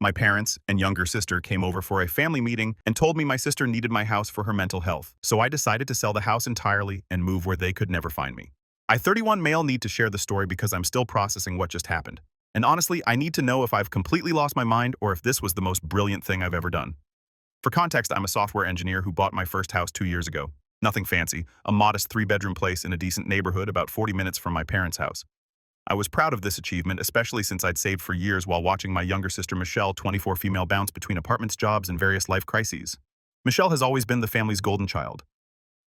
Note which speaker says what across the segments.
Speaker 1: My parents and younger sister came over for a family meeting and told me my sister needed my house for her mental health. So I decided to sell the house entirely and move where they could never find me. I 31 male need to share the story because I'm still processing what just happened. And honestly, I need to know if I've completely lost my mind or if this was the most brilliant thing I've ever done. For context, I'm a software engineer who bought my first house 2 years ago. Nothing fancy, a modest 3-bedroom place in a decent neighborhood about 40 minutes from my parents' house. I was proud of this achievement, especially since I'd saved for years while watching my younger sister Michelle, 24 female, bounce between apartments, jobs, and various life crises. Michelle has always been the family's golden child.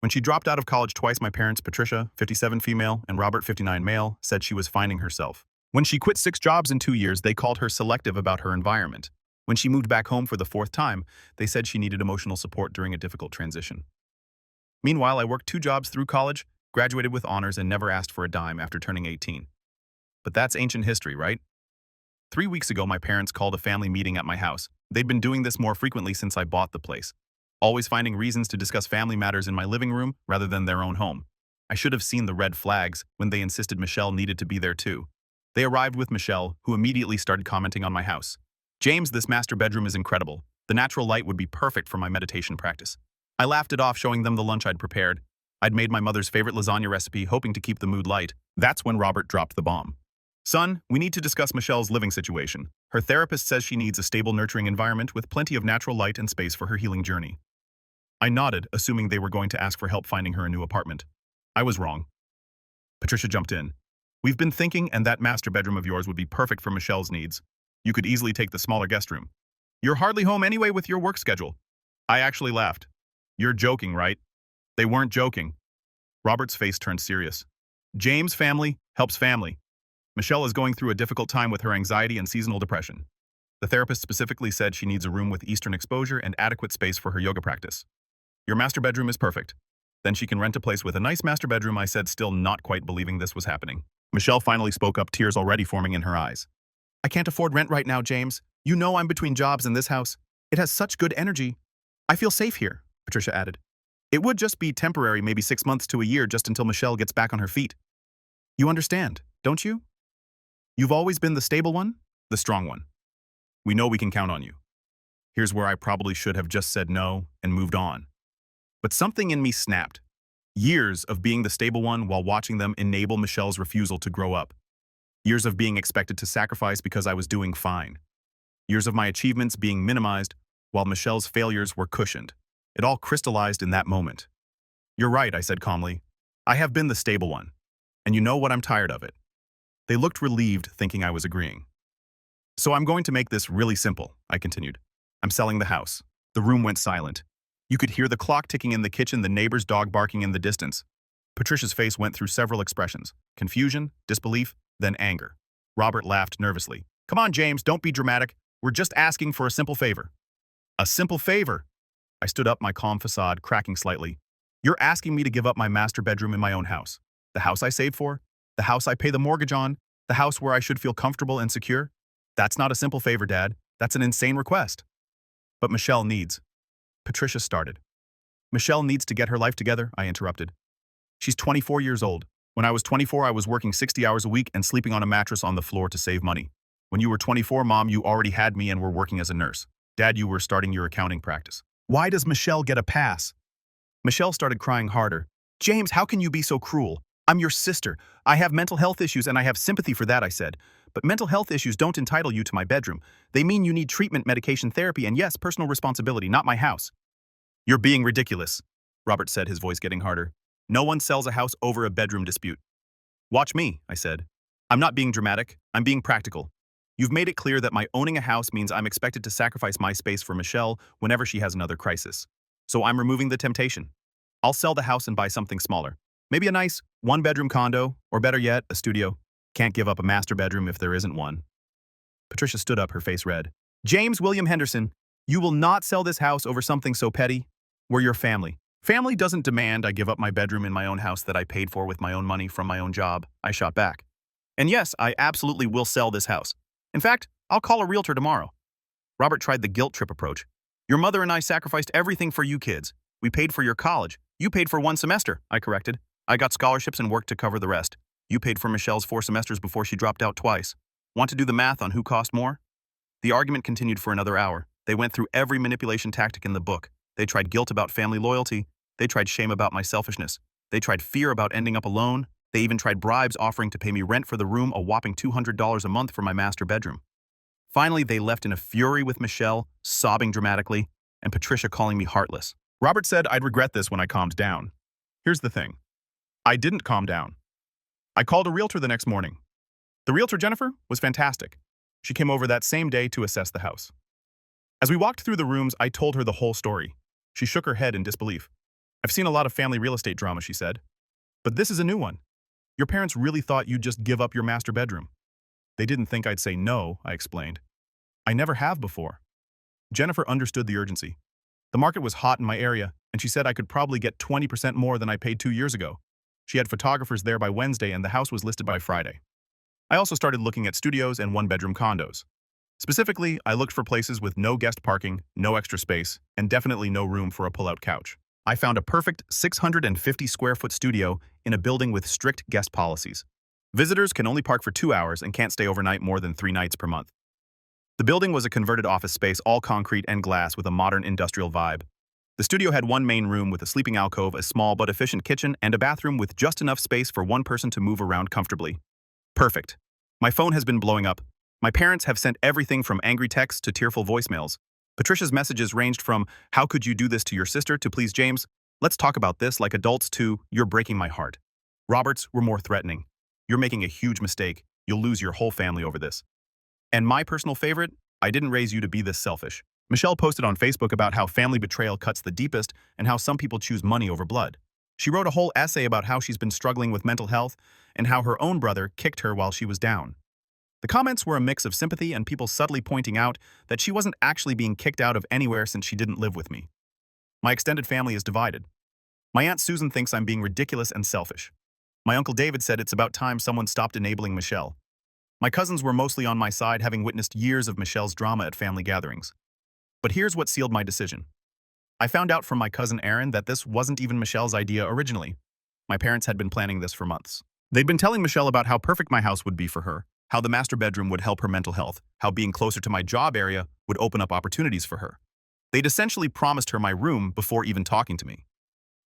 Speaker 1: When she dropped out of college twice, my parents, Patricia, 57 female, and Robert, 59 male, said she was finding herself. When she quit 6 jobs in 2 years, they called her selective about her environment. When she moved back home for the 4th time, they said she needed emotional support during a difficult transition. Meanwhile, I worked 2 jobs through college, graduated with honors, and never asked for a dime after turning 18. But that's ancient history, right? 3 weeks ago, my parents called a family meeting at my house. They'd been doing this more frequently since I bought the place, always finding reasons to discuss family matters in my living room rather than their own home. I should have seen the red flags when they insisted Michelle needed to be there too. They arrived with Michelle, who immediately started commenting on my house. "James, this master bedroom is incredible. The natural light would be perfect for my meditation practice." I laughed it off, showing them the lunch I'd prepared. I'd made my mother's favorite lasagna recipe, hoping to keep the mood light. That's when Robert dropped the bomb. "Son, we need to discuss Michelle's living situation. Her therapist says she needs a stable, nurturing environment with plenty of natural light and space for her healing journey." I nodded, assuming they were going to ask for help finding her a new apartment. I was wrong. Patricia jumped in. "We've been thinking, and that master bedroom of yours would be perfect for Michelle's needs. You could easily take the smaller guest room. You're hardly home anyway with your work schedule." I actually laughed. "You're joking, right?" They weren't joking. Robert's face turned serious. "James, family helps family. Michelle is going through a difficult time with her anxiety and seasonal depression. The therapist specifically said she needs a room with Eastern exposure and adequate space for her yoga practice. Your master bedroom is perfect. Then she can rent a place with a nice master bedroom," I said, still not quite believing this was happening. Michelle finally spoke up, tears already forming in her eyes. "I can't afford rent right now, James. You know I'm between jobs in this house. It has such good energy. I feel safe here," Patricia added. "It would just be temporary, maybe 6 months to a year, just until Michelle gets back on her feet. You understand, don't you? You've always been the stable one, the strong one. We know we can count on you." Here's where I probably should have just said no and moved on. But something in me snapped. Years of being the stable one while watching them enable Michelle's refusal to grow up. Years of being expected to sacrifice because I was doing fine. Years of my achievements being minimized while Michelle's failures were cushioned. It all crystallized in that moment. "You're right," I said calmly. "I have been the stable one. And you know what? I'm tired of it." They looked relieved, thinking I was agreeing. "So I'm going to make this really simple," I continued. "I'm selling the house." The room went silent. You could hear the clock ticking in the kitchen, the neighbor's dog barking in the distance. Patricia's face went through several expressions: confusion, disbelief, then anger. Robert laughed nervously. "Come on, James, don't be dramatic. We're just asking for a simple favor." "A simple favor?" I stood up, my calm facade cracking slightly. "You're asking me to give up my master bedroom in my own house. The house I saved for? The house I pay the mortgage on? The house where I should feel comfortable and secure? That's not a simple favor, Dad. That's an insane request." "But Michelle needs..." Patricia started. "Michelle needs to get her life together," I interrupted. "She's 24 years old. When I was 24, I was working 60 hours a week and sleeping on a mattress on the floor to save money. When you were 24, Mom, you already had me and were working as a nurse. Dad, you were starting your accounting practice. Why does Michelle get a pass?" Michelle started crying harder. "James, how can you be so cruel? I'm your sister. I have mental health issues and I have sympathy for that," I said. "But mental health issues don't entitle you to my bedroom. They mean you need treatment, medication, therapy, and yes, personal responsibility, not my house." "You're being ridiculous," Robert said, his voice getting harder. "No one sells a house over a bedroom dispute." "Watch me," I said. "I'm not being dramatic. I'm being practical. You've made it clear that my owning a house means I'm expected to sacrifice my space for Michelle whenever she has another crisis. So I'm removing the temptation. I'll sell the house and buy something smaller. Maybe a nice 1-bedroom condo, or better yet, a studio. Can't give up a master bedroom if there isn't one." Patricia stood up, her face red. "James William Henderson, you will not sell this house over something so petty. We're your family. Family doesn't demand I give up my bedroom in my own house that I paid for with my own money from my own job," I shot back. "And yes, I absolutely will sell this house. In fact, I'll call a realtor tomorrow." Robert tried the guilt trip approach. "Your mother and I sacrificed everything for you kids. We paid for your college. You paid for 1 semester," I corrected. "I got scholarships and worked to cover the rest. You paid for Michelle's 4 semesters before she dropped out twice. Want to do the math on who cost more?" The argument continued for another hour. They went through every manipulation tactic in the book. They tried guilt about family loyalty. They tried shame about my selfishness. They tried fear about ending up alone. They even tried bribes offering to pay me rent for the room, a whopping $200 a month for my master bedroom. Finally, they left in a fury with Michelle, sobbing dramatically, and Patricia calling me heartless. Robert said I'd regret this when I calmed down. Here's the thing. I didn't calm down. I called a realtor the next morning. The realtor, Jennifer, was fantastic. She came over that same day to assess the house. As we walked through the rooms, I told her the whole story. She shook her head in disbelief. I've seen a lot of family real estate drama, she said. But this is a new one. Your parents really thought you'd just give up your master bedroom. They didn't think I'd say no, I explained. I never have before. Jennifer understood the urgency. The market was hot in my area, and she said I could probably get 20% more than I paid 2 years ago. She had photographers there by Wednesday, and the house was listed by Friday. I also started looking at studios and one-bedroom condos. Specifically, I looked for places with no guest parking, no extra space, and definitely no room for a pull-out couch. I found a perfect 650-square-foot studio in a building with strict guest policies. Visitors can only park for 2 hours and can't stay overnight more than 3 nights per month. The building was a converted office space, all concrete and glass with a modern industrial vibe. The studio had one main room with a sleeping alcove, a small but efficient kitchen, and a bathroom with just enough space for one person to move around comfortably. Perfect. My phone has been blowing up. My parents have sent everything from angry texts to tearful voicemails. Patricia's messages ranged from, "How could you do this to your sister?" to, "Please, James, let's talk about this like adults," to, "You're breaking my heart." Roberts were more threatening. "You're making a huge mistake. You'll lose your whole family over this." And my personal favorite, "I didn't raise you to be this selfish." Michelle posted on Facebook about how family betrayal cuts the deepest and how some people choose money over blood. She wrote a whole essay about how she's been struggling with mental health and how her own brother kicked her while she was down. The comments were a mix of sympathy and people subtly pointing out that she wasn't actually being kicked out of anywhere since she didn't live with me. My extended family is divided. My Aunt Susan thinks I'm being ridiculous and selfish. My Uncle David said it's about time someone stopped enabling Michelle. My cousins were mostly on my side, having witnessed years of Michelle's drama at family gatherings. But here's what sealed my decision. I found out from my cousin Aaron that this wasn't even Michelle's idea originally. My parents had been planning this for months. They'd been telling Michelle about how perfect my house would be for her, how the master bedroom would help her mental health, how being closer to my job area would open up opportunities for her. They'd essentially promised her my room before even talking to me.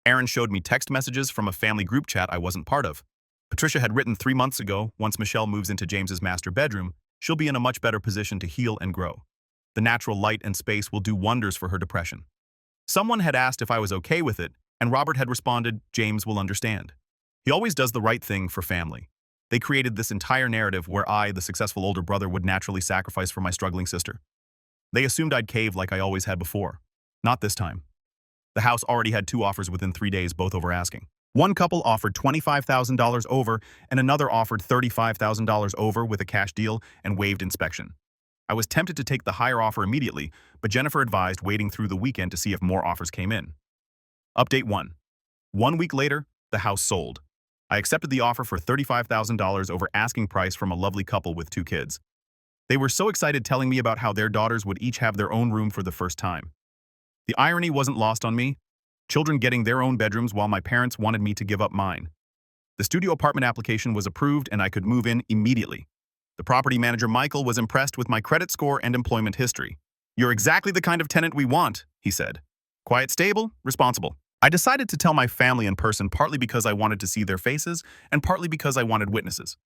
Speaker 1: Aaron showed me text messages from a family group chat I wasn't part of. Patricia had written 3 months ago, once Michelle moves into James's master bedroom, she'll be in a much better position to heal and grow. The natural light and space will do wonders for her depression. Someone had asked if I was okay with it, and Robert had responded, "James will understand." He always does the right thing for family. They created this entire narrative where I, the successful older brother, would naturally sacrifice for my struggling sister. They assumed I'd cave like I always had before. Not this time. The house already had 2 offers within 3 days, both over asking. One couple offered $25,000 over, and another offered $35,000 over with a cash deal and waived inspection. I was tempted to take the higher offer immediately, but Jennifer advised waiting through the weekend to see if more offers came in. Update 1. 1 week later, the house sold. I accepted the offer for $35,000 over asking price from a lovely couple with 2 kids. They were so excited, telling me about how their daughters would each have their own room for the first time. The irony wasn't lost on me. Children getting their own bedrooms while my parents wanted me to give up mine. The studio apartment application was approved and I could move in immediately. The property manager, Michael, was impressed with my credit score and employment history. "You're exactly the kind of tenant we want," he said. "Quiet, stable, responsible." I decided to tell my family in person, partly because I wanted to see their faces and partly because I wanted witnesses.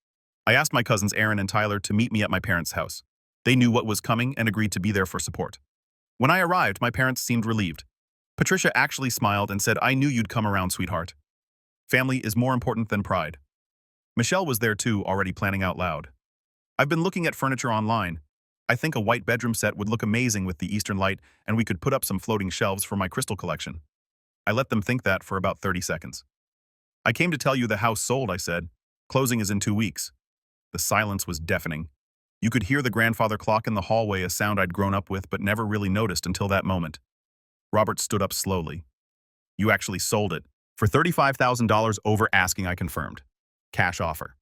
Speaker 1: I asked my cousins Aaron and Tyler to meet me at my parents' house. They knew what was coming and agreed to be there for support. When I arrived, my parents seemed relieved. Patricia actually smiled and said, "I knew you'd come around, sweetheart. Family is more important than pride." Michelle was there too, already planning out loud. "I've been looking at furniture online. I think a white bedroom set would look amazing with the eastern light, and we could put up some floating shelves for my crystal collection." I let them think that for about 30 seconds. "I came to tell you the house sold," I said. "Closing is in 2 weeks." The silence was deafening. You could hear the grandfather clock in the hallway, a sound I'd grown up with but never really noticed until that moment. Robert stood up slowly. "You actually sold it. For $35,000 over asking," I confirmed. "Cash offer."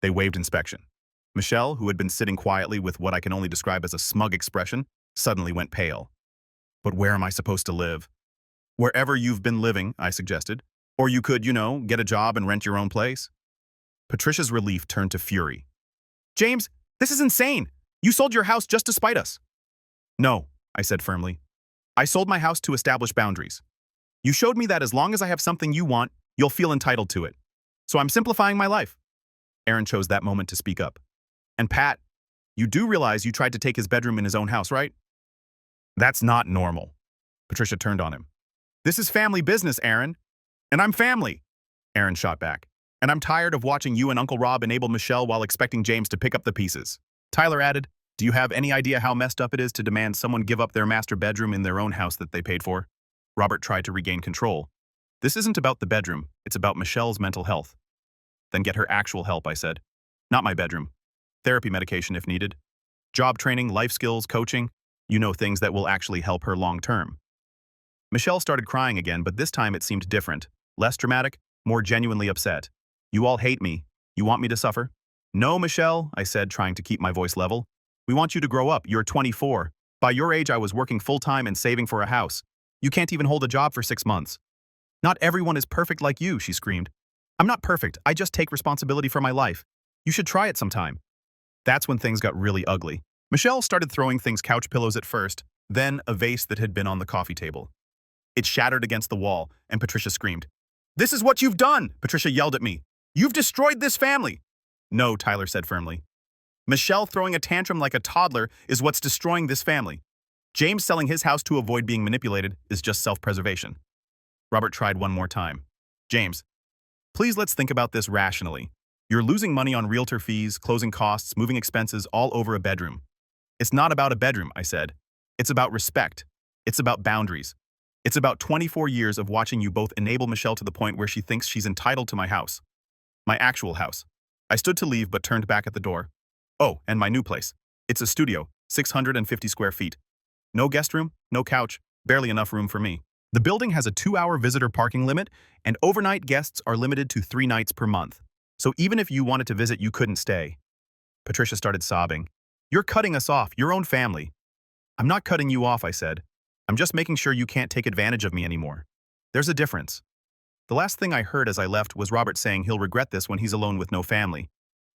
Speaker 1: They waived inspection. Michelle, who had been sitting quietly with what I can only describe as a smug expression, suddenly went pale. "But where am I supposed to live?" "Wherever you've been living," I suggested. "Or you could, get a job and rent your own place." Patricia's relief turned to fury. "James, this is insane. You sold your house just to spite us. No, I said firmly. I sold my house to establish boundaries. You showed me that as long as I have something you want, you'll feel entitled to it. So I'm simplifying my life. Aaron chose that moment to speak up. And Pat, you do realize you tried to take his bedroom in his own house, right? That's not normal. Patricia turned on him. This is family business, Aaron. And I'm family, Aaron shot back. And I'm tired of watching you and Uncle Rob enable Michelle while expecting James to pick up the pieces. Tyler added, do you have any idea how messed up it is to demand someone give up their master bedroom in their own house that they paid for? Robert tried to regain control. This isn't about the bedroom, it's about Michelle's mental health. Then get her actual help, I said. Not my bedroom. Therapy medication if needed. Job training, life skills, coaching. You know, things that will actually help her long term. Michelle started crying again, but this time it seemed different. Less dramatic, more genuinely upset. You all hate me. You want me to suffer? No, Michelle, I said, trying to keep my voice level. We want you to grow up. You're 24. By your age, I was working full-time and saving for a house. You can't even hold a job for 6 months. Not everyone is perfect like you, she screamed. I'm not perfect. I just take responsibility for my life. You should try it sometime. That's when things got really ugly. Michelle started throwing things, couch pillows at first, then a vase that had been on the coffee table. It shattered against the wall, and Patricia screamed. This is what you've done, Patricia yelled at me. You've destroyed this family. No, Tyler said firmly. Michelle throwing a tantrum like a toddler is what's destroying this family. James selling his house to avoid being manipulated is just self-preservation. Robert tried one more time. James, please let's think about this rationally. You're losing money on realtor fees, closing costs, moving expenses all over a bedroom. It's not about a bedroom, I said. It's about respect. It's about boundaries. It's about 24 years of watching you both enable Michelle to the point where she thinks she's entitled to my house. My actual house. I stood to leave but turned back at the door. Oh, and my new place. It's a studio, 650 square feet. No guest room, no couch, barely enough room for me. The building has a 2-hour visitor parking limit, and overnight guests are limited to 3 nights per month. So even if you wanted to visit, you couldn't stay. Patricia started sobbing. You're cutting us off, your own family. I'm not cutting you off, I said. I'm just making sure you can't take advantage of me anymore. There's a difference. The last thing I heard as I left was Robert saying he'll regret this when he's alone with no family.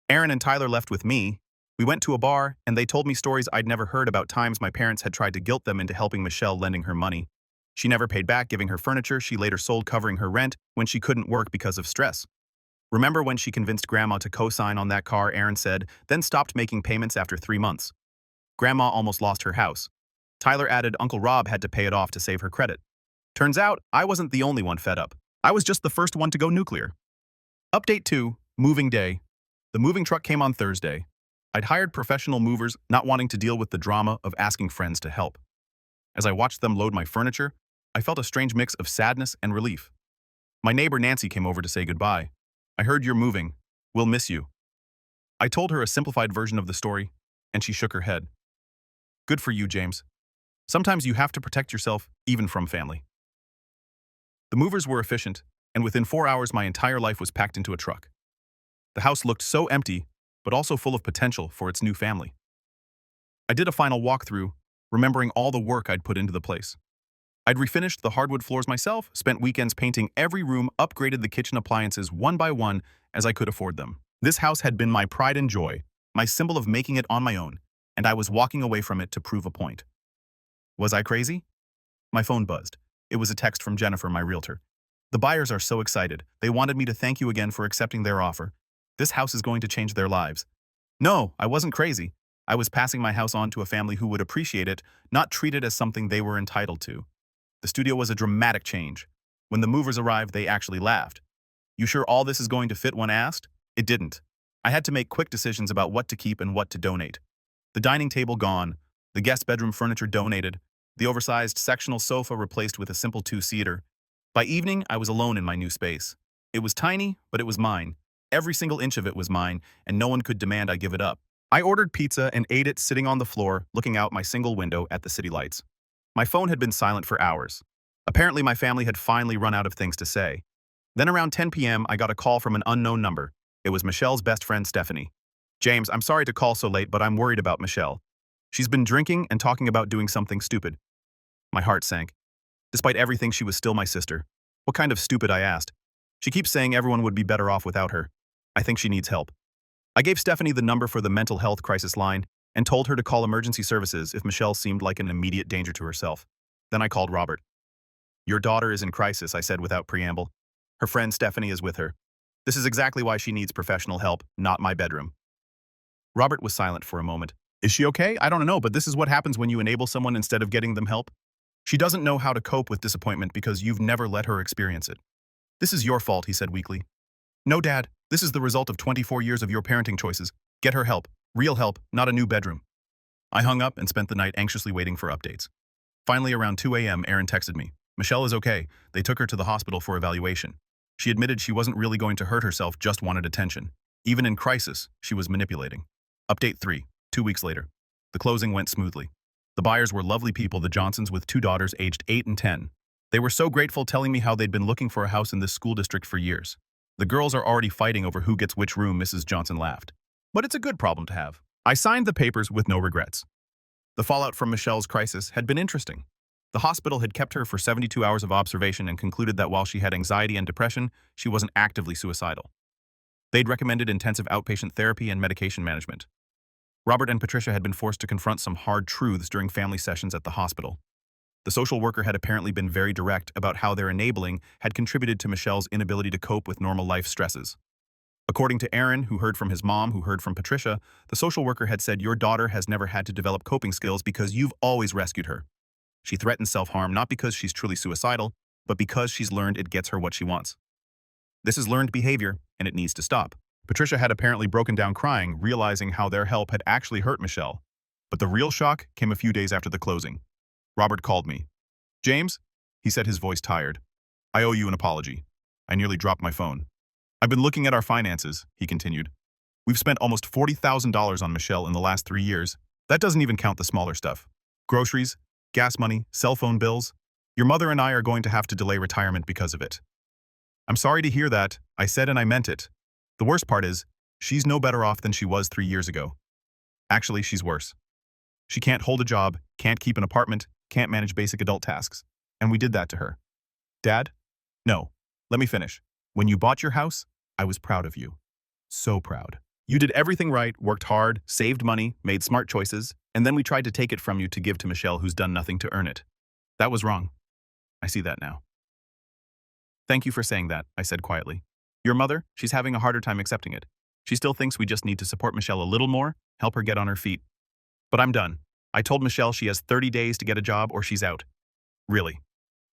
Speaker 1: Aaron and Tyler left with me. We went to a bar, and they told me stories I'd never heard about times my parents had tried to guilt them into helping Michelle, lending her money. She never paid back, giving her furniture she later sold covering her rent when she couldn't work because of stress. Remember when she convinced Grandma to co-sign on that car, Aaron said, then stopped making payments after 3 months. Grandma almost lost her house. Tyler added Uncle Rob had to pay it off to save her credit. Turns out, I wasn't the only one fed up. I was just the first one to go nuclear. Update 2, moving day. The moving truck came on Thursday. I'd hired professional movers, not wanting to deal with the drama of asking friends to help. As I watched them load my furniture, I felt a strange mix of sadness and relief. My neighbor Nancy came over to say goodbye. I heard you're moving. We'll miss you. I told her a simplified version of the story, and she shook her head. Good for you, James. Sometimes you have to protect yourself, even from family. The movers were efficient, and within 4 hours my entire life was packed into a truck. The house looked so empty, but also full of potential for its new family. I did a final walkthrough, remembering all the work I'd put into the place. I'd refinished the hardwood floors myself, spent weekends painting every room, upgraded the kitchen appliances one by one as I could afford them. This house had been my pride and joy, my symbol of making it on my own, and I was walking away from it to prove a point. Was I crazy? My phone buzzed. It was a text from Jennifer, my realtor. The buyers are so excited. They wanted me to thank you again for accepting their offer. This house is going to change their lives. No, I wasn't crazy. I was passing my house on to a family who would appreciate it, not treat it as something they were entitled to. The studio was a dramatic change. When the movers arrived, they actually laughed. You sure all this is going to fit, one asked? It didn't. I had to make quick decisions about what to keep and what to donate. The dining table gone, the guest bedroom furniture donated, the oversized sectional sofa replaced with a simple 2-seater. By evening, I was alone in my new space. It was tiny, but it was mine. Every single inch of it was mine, and no one could demand I give it up. I ordered pizza and ate it sitting on the floor, looking out my single window at the city lights. My phone had been silent for hours. Apparently, my family had finally run out of things to say. Then around 10 p.m., I got a call from an unknown number. It was Michelle's best friend, Stephanie. James, I'm sorry to call so late, but I'm worried about Michelle. She's been drinking and talking about doing something stupid. My heart sank. Despite everything, she was still my sister. What kind of stupid, I asked. She keeps saying everyone would be better off without her. I think she needs help. I gave Stephanie the number for the mental health crisis line, and told her to call emergency services if Michelle seemed like an immediate danger to herself. Then I called Robert. "Your daughter is in crisis," I said without preamble. "Her friend Stephanie is with her. This is exactly why she needs professional help, not my bedroom." Robert was silent for a moment. "Is she okay? I don't know, but this is what happens when you enable someone instead of getting them help. She doesn't know how to cope with disappointment because you've never let her experience it." "This is your fault," he said weakly. "No, Dad. This is the result of 24 years of your parenting choices. Get her help. Real help, not a new bedroom." I hung up and spent the night anxiously waiting for updates. Finally, around 2 a.m., Aaron texted me. "Michelle is okay. They took her to the hospital for evaluation. She admitted she wasn't really going to hurt herself, just wanted attention. Even in crisis, she was manipulating." Update 3, 2 weeks later. The closing went smoothly. The buyers were lovely people, the Johnsons, with 2 daughters aged 8 and 10. They were so grateful, telling me how they'd been looking for a house in this school district for years. "The girls are already fighting over who gets which room," Mrs. Johnson laughed. "But it's a good problem to have." I signed the papers with no regrets. The fallout from Michelle's crisis had been interesting. The hospital had kept her for 72 hours of observation and concluded that while she had anxiety and depression, she wasn't actively suicidal. They'd recommended intensive outpatient therapy and medication management. Robert and Patricia had been forced to confront some hard truths during family sessions at the hospital. The social worker had apparently been very direct about how their enabling had contributed to Michelle's inability to cope with normal life stresses. According to Aaron, who heard from his mom, who heard from Patricia, the social worker had said, "Your daughter has never had to develop coping skills because you've always rescued her. She threatens self-harm not because she's truly suicidal, but because she's learned it gets her what she wants. This is learned behavior, and it needs to stop." Patricia had apparently broken down crying, realizing how their help had actually hurt Michelle. But the real shock came a few days after the closing. Robert called me. "James," he said, his voice tired, "I owe you an apology." I nearly dropped my phone. "I've been looking at our finances," he continued. "We've spent almost $40,000 on Michelle in the last 3 years. That doesn't even count the smaller stuff. Groceries, gas money, cell phone bills. Your mother and I are going to have to delay retirement because of it." "I'm sorry to hear that," I said, and I meant it. "The worst part is, she's no better off than she was 3 years ago. Actually, she's worse. She can't hold a job, can't keep an apartment, can't manage basic adult tasks. And we did that to her." "Dad? No. Let me finish. When you bought your house, I was proud of you. So proud. You did everything right, worked hard, saved money, made smart choices, and then we tried to take it from you to give to Michelle, who's done nothing to earn it. That was wrong. I see that now." "Thank you for saying that," I said quietly. "Your mother, she's having a harder time accepting it. She still thinks we just need to support Michelle a little more, help her get on her feet. But I'm done. I told Michelle she has 30 days to get a job or she's out. Really.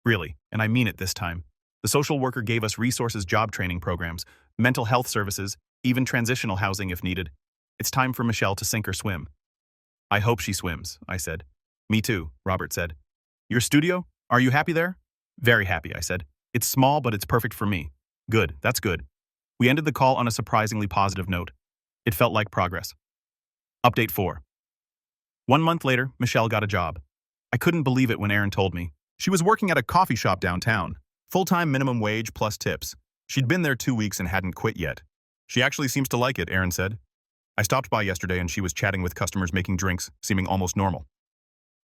Speaker 1: Really, and I mean it this time. The social worker gave us resources, job training programs, mental health services, even transitional housing if needed. It's time for Michelle to sink or swim." "I hope she swims," I said. "Me too," Robert said. "Your studio? Are you happy there?" "Very happy," I said. "It's small, but it's perfect for me." "Good, that's good." We ended the call on a surprisingly positive note. It felt like progress. Update 4. 1 month later, Michelle got a job. I couldn't believe it when Aaron told me. She was working at a coffee shop downtown. Full-time minimum wage plus tips. She'd been there 2 weeks and hadn't quit yet. "She actually seems to like it," Aaron said. "I stopped by yesterday and she was chatting with customers, making drinks, seeming almost normal."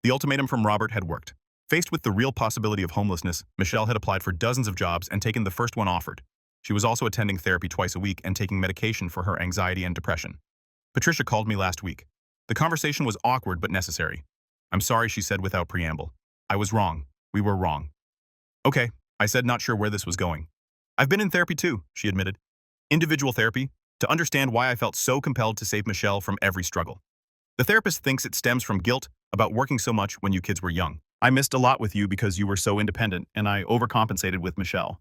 Speaker 1: The ultimatum from Robert had worked. Faced with the real possibility of homelessness, Michelle had applied for dozens of jobs and taken the first one offered. She was also attending therapy twice a week and taking medication for her anxiety and depression. Patricia called me last week. The conversation was awkward but necessary. "I'm sorry," she said without preamble. "I was wrong. We were wrong." "Okay," I said, not sure where this was going. "I've been in therapy too," she admitted. "Individual therapy, to understand why I felt so compelled to save Michelle from every struggle. The therapist thinks it stems from guilt about working so much when you kids were young. I missed a lot with you because you were so independent, and I overcompensated with Michelle.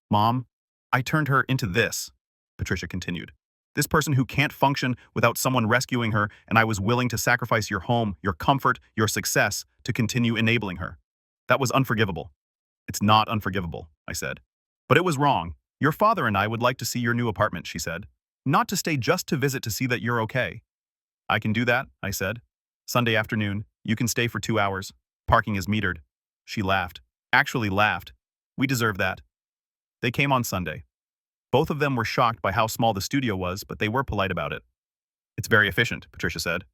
Speaker 1: Mom, I turned her into this," Patricia continued. "This person who can't function without someone rescuing her, and I was willing to sacrifice your home, your comfort, your success to continue enabling her. That was unforgivable." "It's not unforgivable," I said. "But it was wrong. Your father and I would like to see your new apartment," she said. "Not to stay, just to visit to see that you're okay." "I can do that," I said. "Sunday afternoon, you can stay for 2 hours. Parking is metered." She laughed. Actually laughed. "We deserve that." They came on Sunday. Both of them were shocked by how small the studio was, but they were polite about it. "It's very efficient," Patricia said.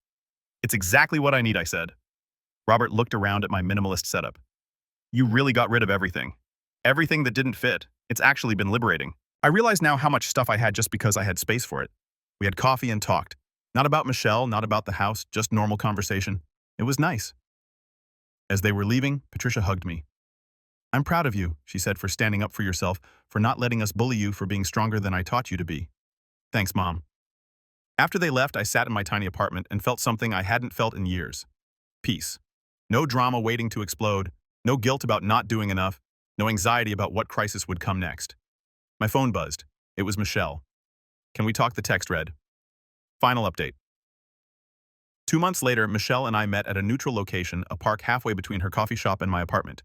Speaker 1: "It's exactly what I need," I said. Robert looked around at my minimalist setup. "You really got rid of everything. Everything that didn't fit. It's actually been liberating. I realize now how much stuff I had just because I had space for it. We had coffee and talked. Not about Michelle, not about the house, just normal conversation. It was nice. As they were leaving, Patricia hugged me. I'm proud of you, she said, for standing up for yourself, for not letting us bully you, for being stronger than I taught you to be. Thanks, Mom. After they left, I sat in my tiny apartment and felt something I hadn't felt in years. Peace. No drama waiting to explode, no guilt about not doing enough, no anxiety about what crisis would come next. My phone buzzed. It was Michelle. Can we talk? The text read. Final update. 2 months later, Michelle and I met at a neutral location, a park halfway between her coffee shop and my apartment.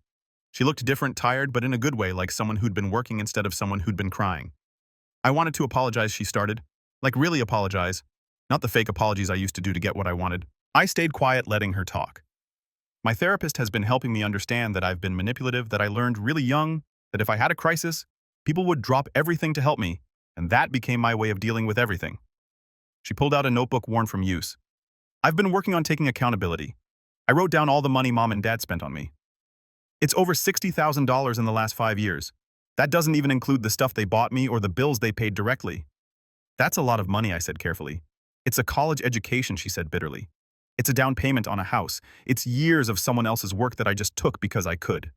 Speaker 1: She looked different, tired, but in a good way, like someone who'd been working instead of someone who'd been crying. I wanted to apologize, she started. Like really apologize. Not the fake apologies I used to do to get what I wanted. I stayed quiet, letting her talk. My therapist has been helping me understand that I've been manipulative, that I learned really young, that if I had a crisis, people would drop everything to help me, and that became my way of dealing with everything. She pulled out a notebook worn from use. I've been working on taking accountability. I wrote down all the money Mom and Dad spent on me. It's over $60,000 in the last 5 years. That doesn't even include the stuff they bought me or the bills they paid directly. That's a lot of money, I said carefully. It's a college education, she said bitterly. It's a down payment on a house. It's years of someone else's work that I just took because I could.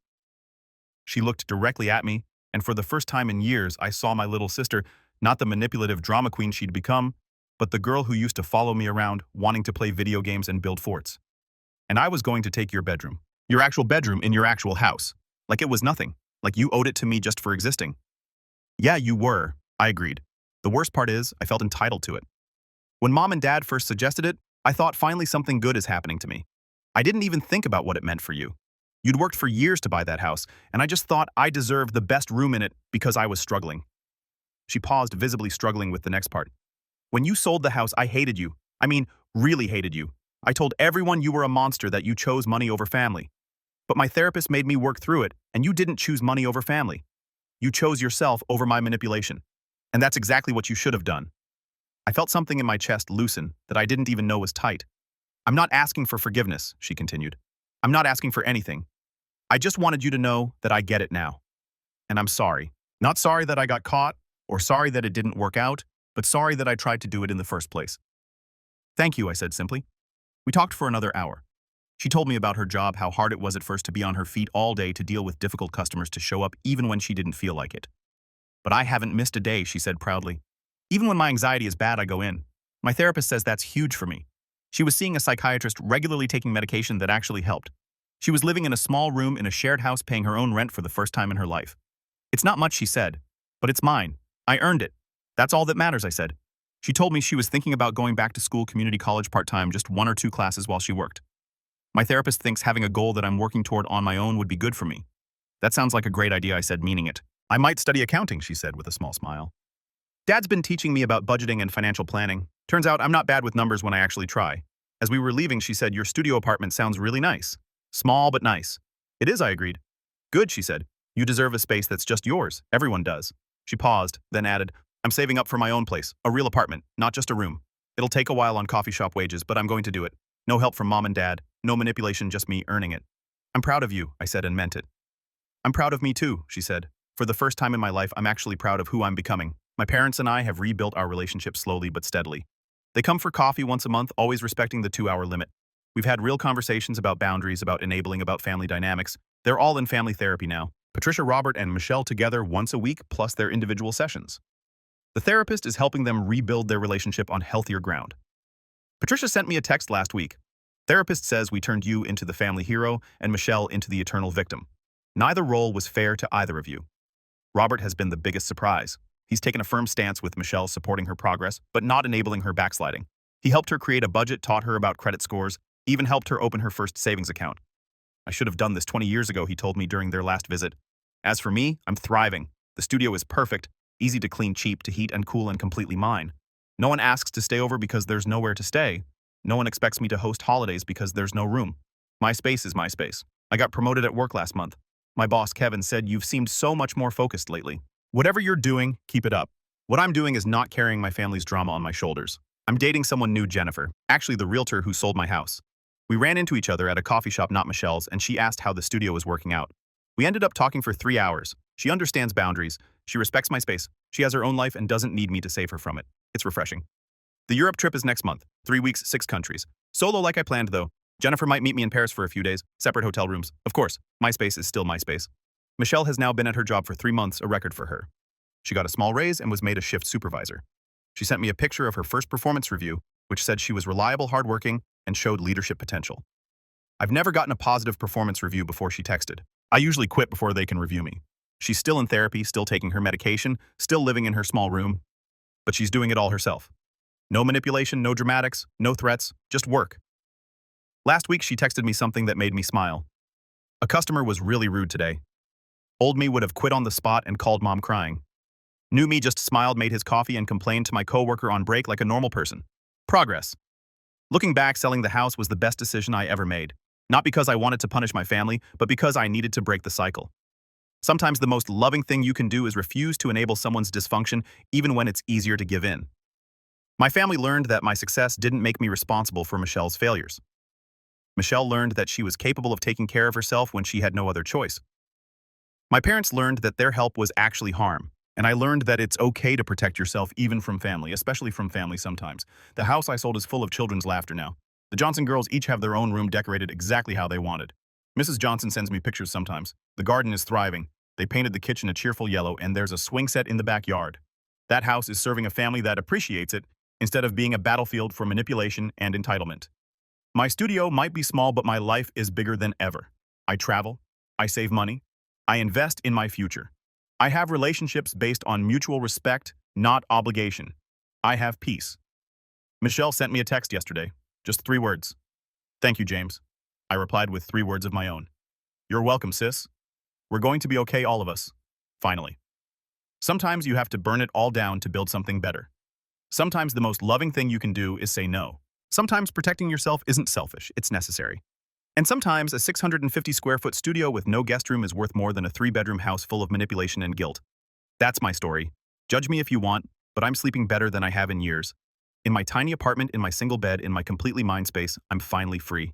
Speaker 1: She looked directly at me, and for the first time in years, I saw my little sister, not the manipulative drama queen she'd become, but the girl who used to follow me around, wanting to play video games and build forts. And I was going to take your bedroom. Your actual bedroom in your actual house. Like it was nothing. Like you owed it to me just for existing. Yeah, you were, I agreed. The worst part is, I felt entitled to it. When Mom and Dad first suggested it, I thought finally something good is happening to me. I didn't even think about what it meant for you. You'd worked for years to buy that house, and I just thought I deserved the best room in it because I was struggling. She paused, visibly struggling with the next part. When you sold the house, I hated you. I mean, really hated you. I told everyone you were a monster, that you chose money over family. But my therapist made me work through it, and you didn't choose money over family. You chose yourself over my manipulation. And that's exactly what you should have done. I felt something in my chest loosen that I didn't even know was tight. I'm not asking for forgiveness, she continued. I'm not asking for anything. I just wanted you to know that I get it now. And I'm sorry. Not sorry that I got caught, or sorry that it didn't work out, but sorry that I tried to do it in the first place. Thank you, I said simply. We talked for another hour. She told me about her job, how hard it was at first to be on her feet all day, to deal with difficult customers, to show up even when she didn't feel like it. But I haven't missed a day, she said proudly. Even when my anxiety is bad, I go in. My therapist says that's huge for me. She was seeing a psychiatrist, regularly taking medication that actually helped. She was living in a small room in a shared house, paying her own rent for the first time in her life. It's not much, she said, but it's mine. I earned it. That's all that matters, I said. She told me she was thinking about going back to school, community college part-time, just 1 or 2 classes while she worked. My therapist thinks having a goal that I'm working toward on my own would be good for me. That sounds like a great idea, I said, meaning it. I might study accounting, she said with a small smile. Dad's been teaching me about budgeting and financial planning. Turns out I'm not bad with numbers when I actually try. As we were leaving, she said, your studio apartment sounds really nice. Small but nice. It is, I agreed. Good, she said. You deserve a space that's just yours. Everyone does. She paused, then added, I'm saving up for my own place, a real apartment, not just a room. It'll take a while on coffee shop wages, but I'm going to do it. No help from Mom and Dad, no manipulation, just me earning it. I'm proud of you, I said, and meant it. I'm proud of me too, she said. For the first time in my life, I'm actually proud of who I'm becoming. My parents and I have rebuilt our relationship slowly but steadily. They come for coffee once a month, always respecting the 2-hour limit. We've had real conversations about boundaries, about enabling, about family dynamics. They're all in family therapy now. Patricia, Robert, and Michelle together once a week, plus their individual sessions. The therapist is helping them rebuild their relationship on healthier ground. Patricia sent me a text last week. Therapist says we turned you into the family hero and Michelle into the eternal victim. Neither role was fair to either of you. Robert has been the biggest surprise. He's taken a firm stance with Michelle, supporting her progress, but not enabling her backsliding. He helped her create a budget, taught her about credit scores, even helped her open her first savings account. I should have done this 20 years ago, he told me during their last visit. As for me, I'm thriving. The studio is perfect, easy to clean, cheap to heat and cool, and completely mine. No one asks to stay over because there's nowhere to stay. No one expects me to host holidays because there's no room. My space is my space. I got promoted at work last month. My boss, Kevin, said you've seemed so much more focused lately. Whatever you're doing, keep it up. What I'm doing is not carrying my family's drama on my shoulders. I'm dating someone new, Jennifer, actually the realtor who sold my house. We ran into each other at a coffee shop, not Michelle's, and she asked how the studio was working out. We ended up talking for 3 hours. She understands boundaries. She respects my space. She has her own life and doesn't need me to save her from it. It's refreshing. The Europe trip is next month. 3 weeks, 6 countries. Solo like I planned, though. Jennifer might meet me in Paris for a few days, separate hotel rooms. Of course, MySpace is still MySpace. Michelle has now been at her job for 3 months, a record for her. She got a small raise and was made a shift supervisor. She sent me a picture of her first performance review, which said she was reliable, hardworking, and showed leadership potential. I've never gotten a positive performance review before she texted. I usually quit before they can review me. She's still in therapy, still taking her medication, still living in her small room, but she's doing it all herself. No manipulation, no dramatics, no threats, just work. Last week, she texted me something that made me smile. A customer was really rude today. Old me would have quit on the spot and called mom crying. New me just smiled, made his coffee, and complained to my coworker on break like a normal person. Progress. Looking back, selling the house was the best decision I ever made. Not because I wanted to punish my family, but because I needed to break the cycle. Sometimes the most loving thing you can do is refuse to enable someone's dysfunction, even when it's easier to give in. My family learned that my success didn't make me responsible for Michelle's failures. Michelle learned that she was capable of taking care of herself when she had no other choice. My parents learned that their help was actually harm, and I learned that it's okay to protect yourself even from family, especially from family sometimes. The house I sold is full of children's laughter now. The Johnson girls each have their own room decorated exactly how they wanted. Mrs. Johnson sends me pictures sometimes. The garden is thriving. They painted the kitchen a cheerful yellow, and there's a swing set in the backyard. That house is serving a family that appreciates it, instead of being a battlefield for manipulation and entitlement. My studio might be small, but my life is bigger than ever. I travel. I save money. I invest in my future. I have relationships based on mutual respect, not obligation. I have peace. Michelle sent me a text yesterday. Just 3 words. Thank you, James. I replied with 3 words of my own. You're welcome, sis. We're going to be okay, all of us. Finally. Sometimes you have to burn it all down to build something better. Sometimes the most loving thing you can do is say no. Sometimes protecting yourself isn't selfish, it's necessary. And sometimes a 650 square foot studio with no guest room is worth more than a 3-bedroom house full of manipulation and guilt. That's my story. Judge me if you want, but I'm sleeping better than I have in years. In my tiny apartment, in my single bed, in my completely mind space, I'm finally free.